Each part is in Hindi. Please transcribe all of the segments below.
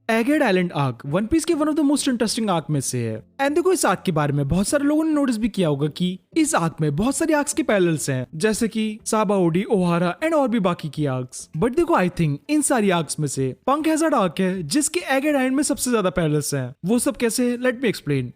एगेड आइलैंड आर्क वन पीस के one of the most interesting arc में से है। एंड देखो, इस आर्क के बारे में बहुत सारे लोगों ने नोटिस भी किया होगा कि इस आर्क में बहुत सारे आर्क्स के पैरेलल्स हैं, जैसे कि साबाओडी, ओहारा एंड और भी बाकी की आर्क्स। बट देखो, आई थिंक इन सारी आर्क्स में से पंक हैजर्ड आर्क है जिसके एगेड आइलैंड में सबसे ज्यादा पैरेलल्स हैं। वो सब कैसे, लेट मी एक्सप्लेन।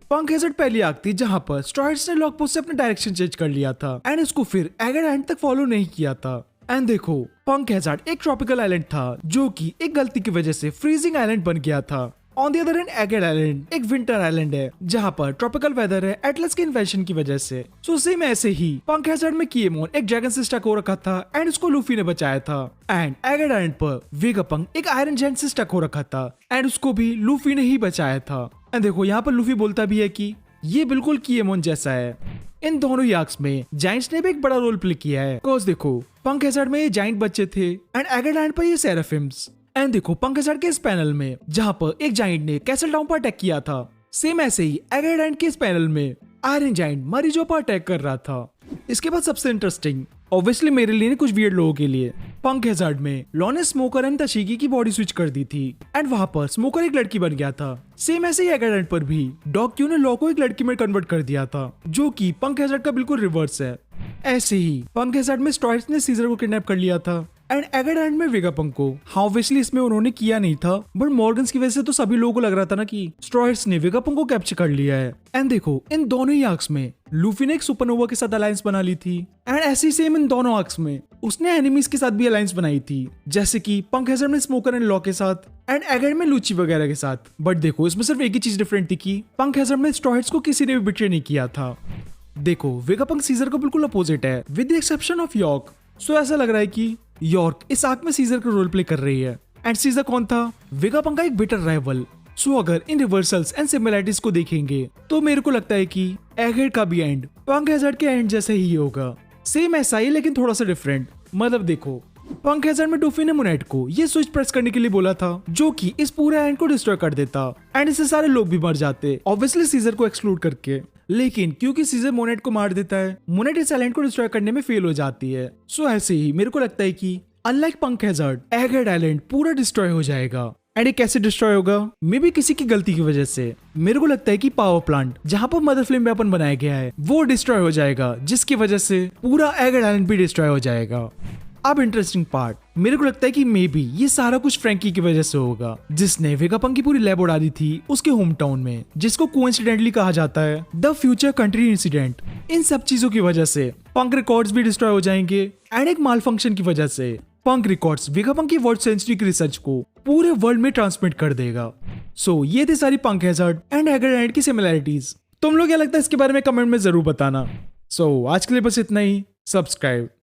पंक हैजर्ड पहली आर्क थी जहां पर स्ट्राइड्स ने लॉकपोस्ट से अपना डायरेक्शन चेंज कर लिया था एंड उसको फिर एगेड आइलैंड तक फॉलो नहीं किया था। एंड देखो, पंक हैजर्ड एक ट्रॉपिकल आइलैंड था जो कि एक गलती की वजह से फ्रीजिंग आइलैंड बन गया था। ऑन द अदर हैंड, एगेड आइलैंड एक विंटर आइलैंड है जहां पर ट्रॉपिकल वेदर है एटलस के इन्वेंशन की वजह से। सो सेम ऐसे ही पंक हैजर्ड में किएमोन एक ड्रैगन से स्टक हो रखा था एंड उसको लूफी ने बचाया था। एंड एगेड आइलैंड पर वेगापंक एक आयरन जायंट से स्टक हो रखा था एंड उसको भी लूफी ने ही बचाया था। एंड देखो, यहाँ पर लूफी बोलता भी है कि ये बिल्कुल किएमोन जैसा है। इन दोनों आर्क्स में जाइंट्स ने भी एक बड़ा रोल प्ले किया है। बिकॉज़ देखो, पंक हैजर्ड में ये जाइंट बच्चे थे एंड एगेड आइलैंड पर ये सेराफिम्स। एंड देखो, पंक हैजर्ड के इस पैनल में जहां पर एक जाइंट ने कैसल टाउन पर अटैक किया था, सेम ऐसे ही एगेड आइलैंड के इस पैनल में आयरन जाइंट मरीजो पर अटैक कर रहा था। इसके बाद सबसे इंटरेस्टिंग, ऑब्वियसली मेरे लिए कुछ वियर्ड लोगों के लिए, पंक हैजर्ड में लॉन ने स्मोकर एंड तशीकी की बॉडी स्विच कर दी थी एंड वहां पर स्मोकर एक लड़की बन गया था। सेम ऐसे ही एगेड आइलैंड पर भी डॉग क्यू ने लॉ को एक लड़की में कन्वर्ट कर दिया था, जो कि पंक हैजर्ड का बिल्कुल रिवर्स है। ऐसे ही पंक हैजर्ड में स्ट्राइड्स ने सीजर को किडनैप कर लिया था एंड एगेड आइलैंड में वेगापंक को। हाँ, ऑब्वियसली इसमें उन्होंने किया नहीं था, बट मॉर्गन्स की वजह से तो सभी लोगों को लग रहा था ना कि स्ट्राइड्स ने वेगापंक को कैप्चर कर लिया है। एंड देखो, इन दोनों ही आर्क्स में लूफी ने एक सुपरनोवा के साथ अलायंस बना ली थी एंड ऐसे ही सेम इन दोनों आर्क्स में उसने एनिमीज के साथ भी अलायंस बनाई थी, जैसे कि पंक हैजर्ड में स्मोकर एंड लॉ के साथ एंड एगेड में लूची वगैरह के साथ। बट देखो, इसमें सिर्फ एक ही चीज डिफरेंट थी कि पंक हैजर्ड में स्ट्राइड्स को किसी ने भी बिट्रे नहीं किया था। देखो, वेगापंक सीजर का बिल्कुल अपोजिट है with the exception of York. So ऐसा लग रहा है कि यॉर्क इस आर्क में सीजर का रोल प्ले कर रही है। एंड सीजर कौन था? वेगापंक का एक बिटर राइवल। सो अगर इन रिवर्सल्स एंड सिमिलरिटीज को देखेंगे तो मेरे को लगता है कि एगेड का भी एंड पंक हैजर्ड के एंड जैसे ही होगा। सेम ऐसा ही लेकिन थोड़ा सा डिफरेंट। मतलब देखो, पंक हैजर्ड में डूफी ने मोनेट को ये स्विच प्रेस करने के लिए बोला था, जो कि इस पूरे एंड को डिस्ट्रॉय कर देता एंड इससे सारे लोग भी मर जाते, ऑब्वियसली सीजर को एक्सक्लूड करके। लेकिन क्योंकि सीजर मोनेट को मार देता है, मोनेट इस आइलैंड को डिस्ट्रॉय करने में फेल हो जाती है। सो ऐसे ही मेरे को लगता है कि अनलाइक पंक हैजर्ड, एगेड आइलैंड पूरा डिस्ट्रॉय हो जाएगा। एंड ये कैसे डिस्ट्रॉय होगा? मे बी किसी की गलती की वजह से। मेरे को लगता है कि पावर प्लांट जहां पर मदर फ्लेम वेपन बनाया गया है वो डिस्ट्रॉय हो जाएगा, जिसकी वजह से पूरा एगेड आइलैंड भी डिस्ट्रॉय हो जाएगा। अब इंटरेस्टिंग पार्ट, मेरे को लगता है कि मे बी ये सारा कुछ फ्रैंकी की वजह से होगा, जिसने वेगापंक की पूरी लैब उड़ा दी थी उसके होम टाउन में, जिसको कोइंसिडेंटली कहा जाता है द फ्यूचर कंट्री इंसिडेंट। इन सब चीजों की वजह से पंक रिकॉर्ड्स भी डिस्ट्रॉय हो जाएंगे एंड एक माल फंक्शन की वजह से पंक रिकॉर्ड्स वेगापंक की वर्ल्ड सेंचुरी की रिसर्च को पूरे वर्ल्ड में ट्रांसमिट कर देगा। सो ये थी सारी पंक हैजर्ड एंड एगेड आइलैंड की सिमिलरिटीज। तुम लोग क्या लगता है इसके बारे में कमेंट में जरूर बताना। सो आज के लिए बस इतना ही। सब्सक्राइब।